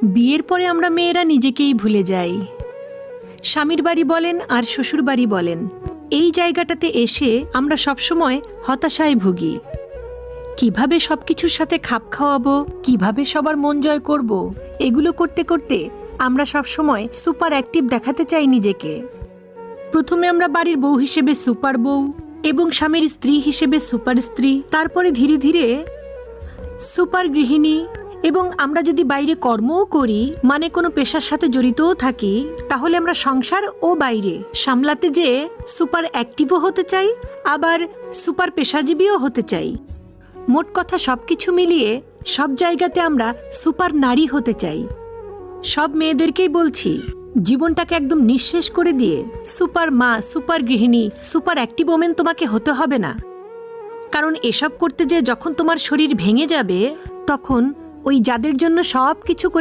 বিয়ের পরে আমরা মেয়েরা নিজেকেই ভুলে যাই। স্বামীর বাড়ি বলেন আর শ্বশুর বাড়ি বলেন, এই জায়গাটাতে এসে আমরা সবসময় হতাশায় ভুগি। কিভাবে সবকিছুর সাথে খাপ খাওয়াবো, কিভাবে সবার মন জয় করব, এগুলো করতে করতে আমরা সবসময় সুপার অ্যাক্টিভ দেখাতে চাই নিজেকে। প্রথমে আমরা বাড়ির বউ হিসেবে সুপার বউ এবং স্বামীর স্ত্রী হিসেবে সুপার স্ত্রী, তারপরে ধীরে ধীরে সুপার গৃহিণী। এবং আমরা যদি বাইরে কর্মও করি, মানে কোনো পেশার সাথে জড়িতও থাকি, তাহলে আমরা সংসার ও বাইরে সামলাতে যেয়ে সুপার অ্যাক্টিভও হতে চাই, আবার সুপার পেশাজীবীও হতে চাই। মোট কথা সবকিছু মিলিয়ে সব জায়গাতে আমরা সুপার নারী হতে চাই। সব মেয়েদেরকেই বলছি, জীবনটাকে একদম নিঃশেষ করে দিয়ে সুপার মা, সুপার গৃহিণী, সুপার অ্যাক্টিভ ওমেন তোমাকে হতে হবে না। কারণ এসব করতে যে যখন তোমার শরীর ভেঙে যাবে, তখন ওই যাদের জন্য সব কিছু